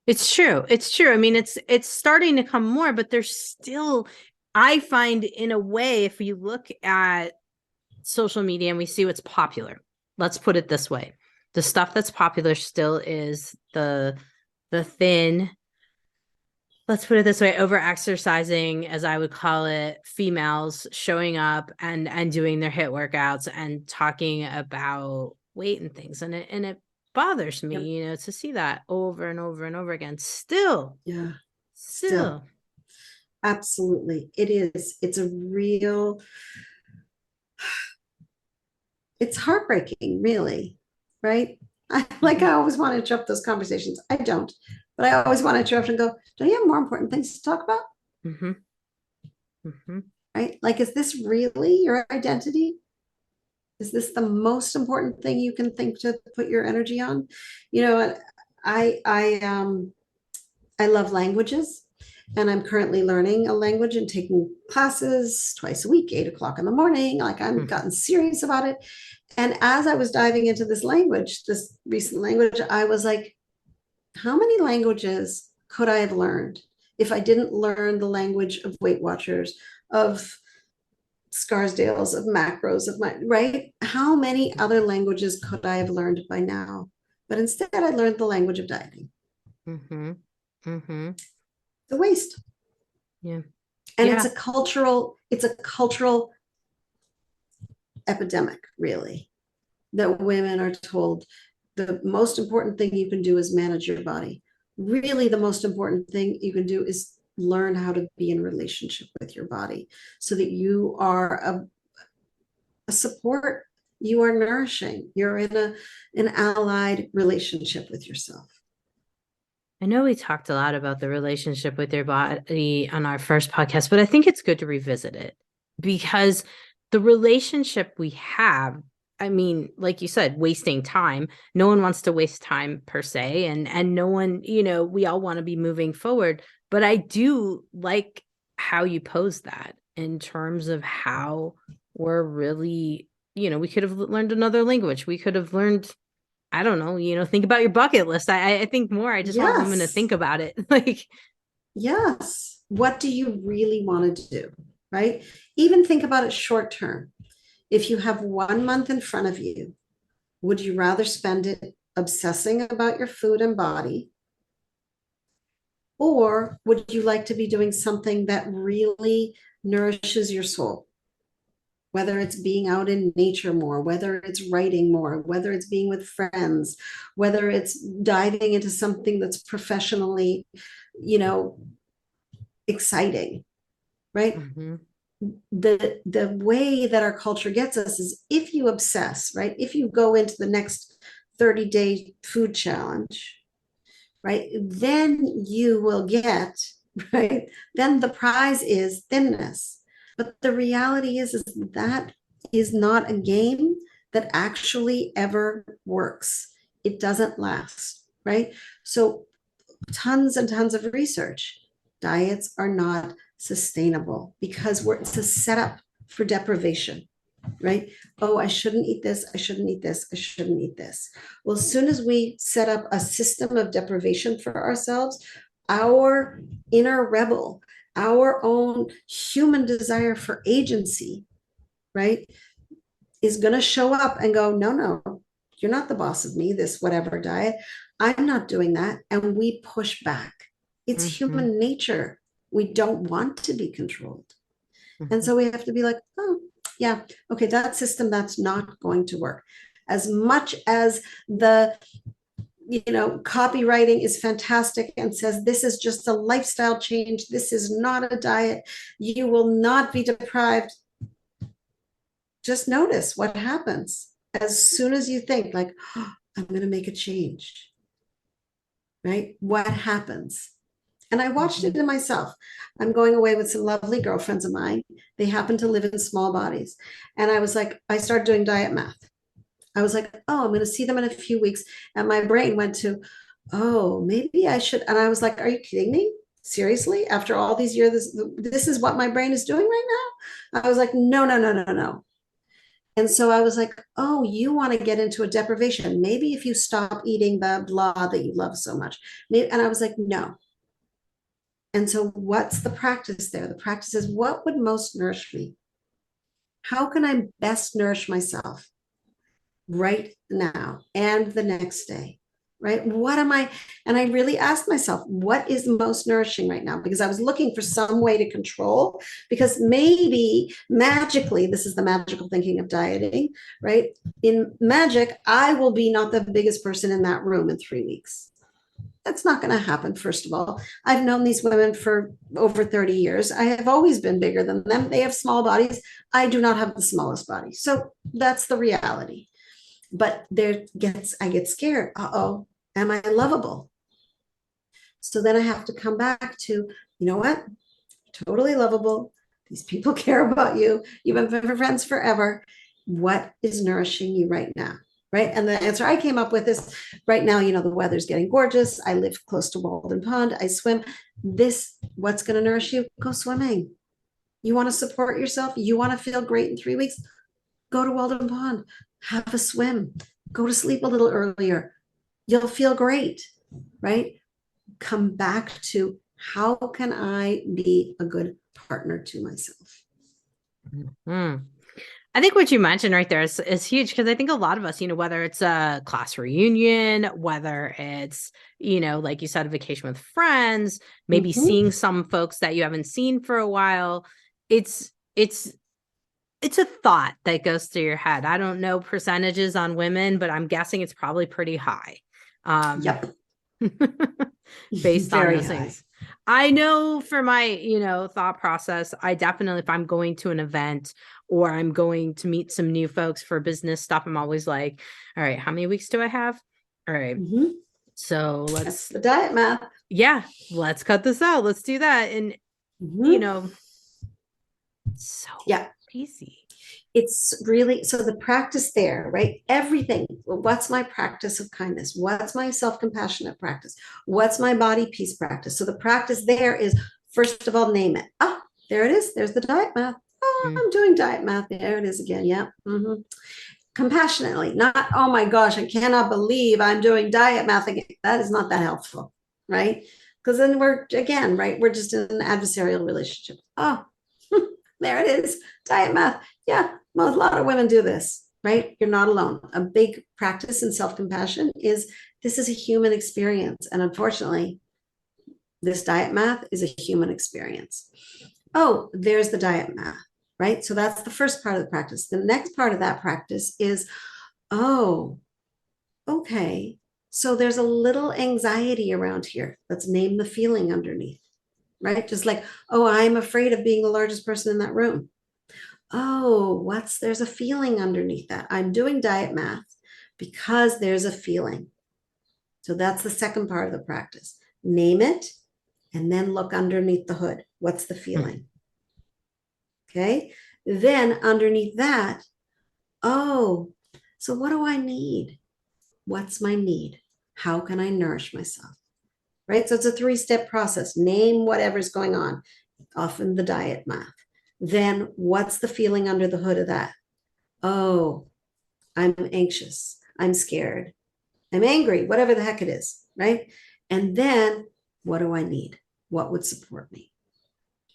It's true. It's true. I mean, it's starting to come more, but there's still, I find in a way, if we look at social media and we see what's popular, let's put it this way. The stuff that's popular still is the thin, let's put it this way, over exercising, as I would call it, females showing up and doing their HIIT workouts and talking about weight and things. And it bothers me, Yep. to see that over and over and over again. Still, Yeah, still. still. Absolutely. It is. It's heartbreaking, really, right? I always want to interrupt those conversations. I don't, but I always want to interrupt and go, don't you have more important things to talk about? Mm-hmm. Mm-hmm. Right? Like, is this really your identity? Is this the most important thing you can think to put your energy on? You know, I I um I love languages, and I'm currently learning a language and taking classes twice a week, 8 o'clock in the morning. Like, I'm Mm-hmm. gotten serious about it. And as I was diving into this language, this recent language, I was like, how many languages could I have learned if I didn't learn the language of Weight Watchers, of Scarsdale's, of macros, of my, right? How many other languages could I have learned by now? But instead, I learned the language of dieting. Mm-hmm. Mm-hmm. It's a waste. Yeah. And Yeah. it's a cultural epidemic, really, that women are told the most important thing you can do is manage your body. Really, the most important thing you can do is learn how to be in relationship with your body so that you are a support, you are nourishing, you're in an allied relationship with yourself. I know we talked a lot about the relationship with your body on our first podcast, but I think it's good to revisit it because the relationship we have, I mean, like you said, wasting time. No one wants to waste time per se, and no one, we all want to be moving forward. But I do like how you pose that in terms of how we're really, we could have learned another language. We could have learned, I don't know, think about your bucket list. I think more. I just want women to Yes. think about it. Like, Yes. What do you really want to do? Right? Even think about it short term. If you have 1 month in front of you, would you rather spend it obsessing about your food and body? Or would you like to be doing something that really nourishes your soul? Whether it's being out in nature more, whether it's writing more, whether it's being with friends, whether it's diving into something that's professionally, you know, exciting, right? mhm, The way that our culture gets us is if you obsess, right? If you go into the next 30-day food challenge, right? Then you will get, right? Then the prize is thinness. But the reality is that is not a game that actually ever works. It doesn't last, right? So tons and tons of research. Diets are not sustainable because it's a setup for deprivation, right? Oh, I shouldn't eat this. I shouldn't eat this. I shouldn't eat this. Well, as soon as we set up a system of deprivation for ourselves, our inner rebel, our own human desire for agency, right, is going to show up and go, no, no, you're not the boss of me, this whatever diet. I'm not doing that. And we push back. It's mhm, human nature. We don't want to be controlled. And mhm. so we have to be like, oh, yeah, okay, that system, that's not going to work. As much as the copywriting is fantastic and says this is just a lifestyle change, this is not a diet, you will not be deprived. Just notice what happens as soon as you think like, oh, I'm going to make a change, right? What happens? And I watched it in myself. I'm going away with some lovely girlfriends of mine. They happen to live in small bodies. And I was like, I started doing diet math. I was like, oh, I'm going to see them in a few weeks. And my brain went to, oh, maybe I should. And I was like, are you kidding me? Seriously? After all these years, this is what my brain is doing right now? I was like, no, no, no, no, no. And so I was like, oh, you want to get into a deprivation. Maybe if you stop eating the blah that you love so much. And I was like, no. And so what's the practice there? The practice is, what would most nourish me? How can I best nourish myself right now and the next day? Right? What am I? And I really asked myself, what is most nourishing right now? Because I was looking for some way to control, because maybe magically, this is the magical thinking of dieting, right? In magic, I will be not the biggest person in that room in 3 weeks. That's not going to happen, first of all. I've known these women for over 30 years. I have always been bigger than them. They have small bodies. I do not have the smallest body. So that's the reality. But I get scared. Uh-oh, am I lovable? So then I have to come back to, you know what? Totally lovable. These people care about you. You've been friends forever. What is nourishing you right now? Right. And the answer I came up with is, right now, the weather's getting gorgeous. I live close to Walden Pond. I swim. What's going to nourish you? Go swimming. You want to support yourself? You want to feel great in 3 weeks? Go to Walden Pond. Have a swim. Go to sleep a little earlier. You'll feel great. Right. Come back to, how can I be a good partner to myself? Mm-hmm. I think what you mentioned right there is huge, because I think a lot of us, whether it's a class reunion, whether it's, like you said, a vacation with friends, maybe seeing some folks that you haven't seen for a while, it's a thought that goes through your head. I don't know percentages on women, but I'm guessing it's probably pretty high. Yep. Based on Very those high. things. I know for my, thought process, I definitely, if I'm going to an event or I'm going to meet some new folks for business stuff, I'm always like, all right, how many weeks do I have? All right. So That's the diet math. Yeah, let's cut this out. Let's do that. And, so easy. It's really, so the practice there, right? Everything. What's my practice of kindness? What's my self-compassionate practice? What's my body peace practice? So the practice there is, first of all, name it. Oh, there it is. There's the diet math. Oh, I'm doing diet math. There it is again. Yeah. Compassionately, not, oh my gosh, I cannot believe I'm doing diet math again. That is not that helpful, right? Because then we're, again, right, we're just in an adversarial relationship. Oh, there it is, diet math. Yeah, well, a lot of women do this, right? You're not alone. A big practice in self-compassion is, this is a human experience. And unfortunately, this diet math is a human experience. Oh, there's the diet math, right? So that's the first part of the practice. The next part of that practice is, oh, okay, so there's a little anxiety around here. Let's name the feeling underneath, right? Just like, oh, I'm afraid of being the largest person in that room. Oh, there's a feeling underneath that. I'm doing diet math because there's a feeling. So that's the second part of the practice. Name it and then look underneath the hood. What's the feeling? Okay. Then underneath that, oh, so what do I need? What's my need? How can I nourish myself? Right. So it's a 3-step process. Name whatever's going on, often the diet math. Then what's the feeling under the hood of that? Oh, I'm anxious. I'm scared. I'm angry, whatever the heck it is. Right. And then what do I need? What would support me?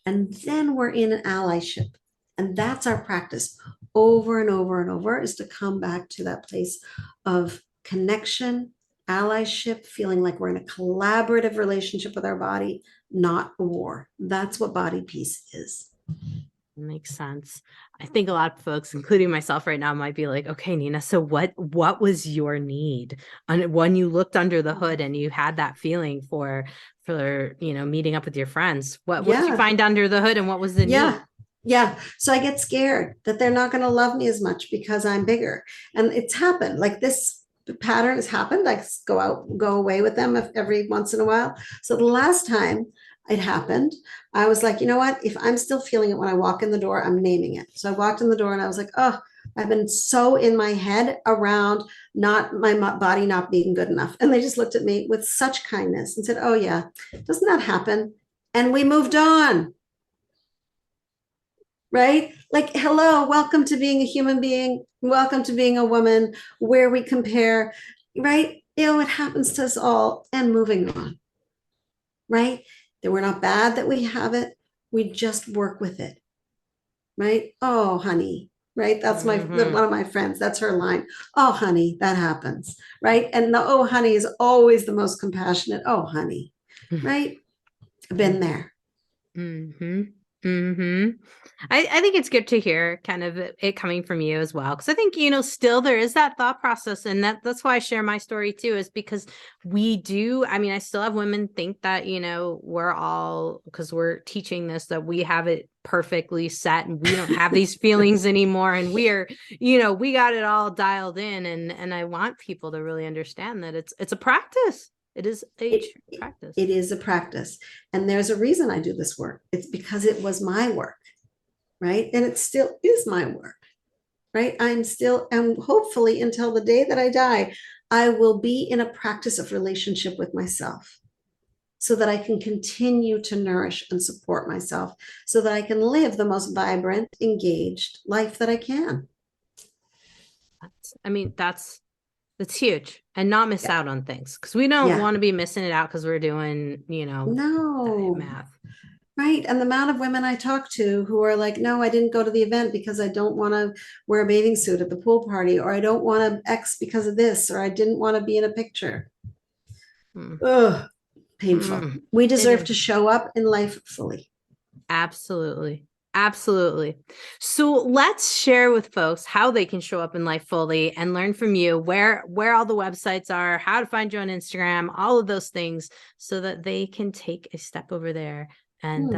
And then we're in an allyship. And that's our practice over and over and over, is to come back to that place of connection, allyship, feeling like we're in a collaborative relationship with our body, not a war. That's what body peace is. Makes sense. I think a lot of folks, including myself right now, might be like, okay, Nina, so what was your need? And when you looked under the hood and you had that feeling for meeting up with your friends, what did you find under the hood and what was the need? Yeah. So I get scared that they're not going to love me as much because I'm bigger. And it's happened. Like this pattern has happened. I go away with them every once in a while. So the last time it happened, I was like, you know what? If I'm still feeling it when I walk in the door, I'm naming it. So I walked in the door and I was like, oh, I've been so in my head around not my body not being good enough. And they just looked at me with such kindness and said, oh yeah, doesn't that happen? And we moved on. Right? Like, hello, welcome to being a human being. Welcome to being a woman where we compare, right? It happens to us all and moving on, right? That we're not bad that we have it. We just work with it, right? Oh, honey, right? That's one of my friends. That's her line. Oh, honey, that happens, right? And the oh, honey is always the most compassionate. Oh, honey, right? I've been there. I think it's good to hear kind of it coming from you as well. Cause I think, still there is that thought process, and that's why I share my story too, is because I still have women think that, we're all, cause we're teaching this, that we have it perfectly set and we don't have these feelings anymore. And we got it all dialed in. And I want people to really understand that it's a practice. It is a practice. It is a practice. And there's a reason I do this work. It's because it was my work, right? And it still is my work, right? And hopefully until the day that I die, I will be in a practice of relationship with myself so that I can continue to nourish and support myself so that I can live the most vibrant, engaged life that I can. That's huge, and not miss out on things, because we don't want to be missing it out because we're doing, math. Right. And the amount of women I talk to who are like, no, I didn't go to the event because I don't want to wear a bathing suit at the pool party, or I don't want to X because of this, or I didn't want to be in a picture. Ugh, painful. We deserve to show up in life fully. Absolutely. Absolutely. So let's share with folks how they can show up in life fully and learn from you, where all the websites are, how to find you on Instagram, all of those things, so that they can take a step over there and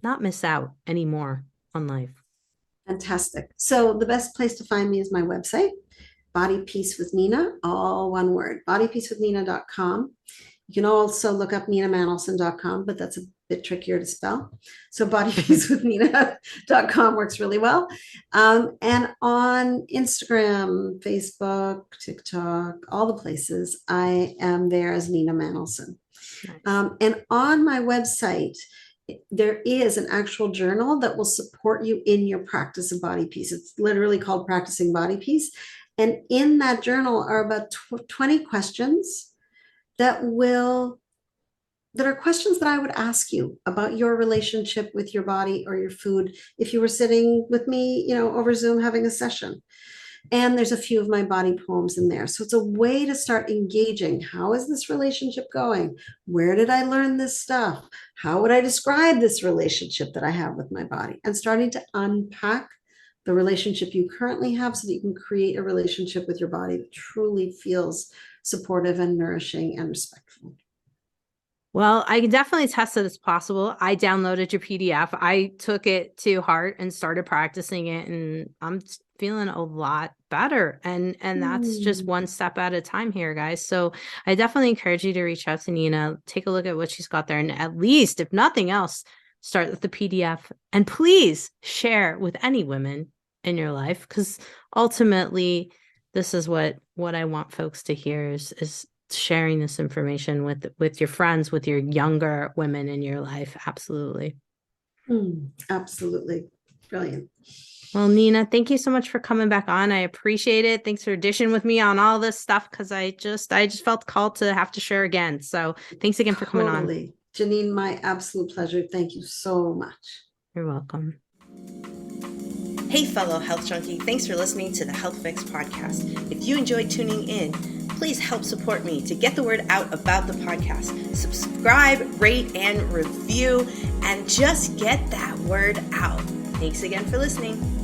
not miss out anymore on life. Fantastic. So the best place to find me is my website, Body Peace with Nina, all one word, bodypeacewithnina.com. You can also look up ninamanolson.com, but that's a bit trickier to spell. So bodypeacewithnina.com works really well. And on Instagram, Facebook, TikTok, all the places, I am there as Nina Manolson. Nice. And on my website, there is an actual journal that will support you in your practice of body peace. It's literally called Practicing Body Peace. And in that journal are about 20 questions that are questions that I would ask you about your relationship with your body or your food if you were sitting with me, over Zoom having a session. And there's a few of my body poems in there. So it's a way to start engaging. How is this relationship going? Where did I learn this stuff? How would I describe this relationship that I have with my body? And starting to unpack the relationship you currently have so that you can create a relationship with your body that truly feels supportive and nourishing and respectful. Well, I can definitely attest that it's possible. I downloaded your PDF. I took it to heart and started practicing it, and I'm feeling a lot better. And that's just one step at a time here, guys. So I definitely encourage you to reach out to Nina, take a look at what she's got there, and at least, if nothing else, start with the PDF. And please share with any women in your life, because ultimately, this is what I want folks to hear is sharing this information with your friends, with your younger women in your life. Absolutely. Absolutely. Brilliant. Well, Nina, thank you so much for coming back on. I appreciate it. Thanks for dishing with me on all this stuff, because I just felt called to have to share again. So thanks again for coming on. Jannine, my absolute pleasure. Thank you so much. You're welcome. Hey, fellow health junkie. Thanks for listening to the Health Fix podcast. If you enjoyed tuning in, please help support me to get the word out about the podcast. Subscribe, rate, and review, and just get that word out. Thanks again for listening.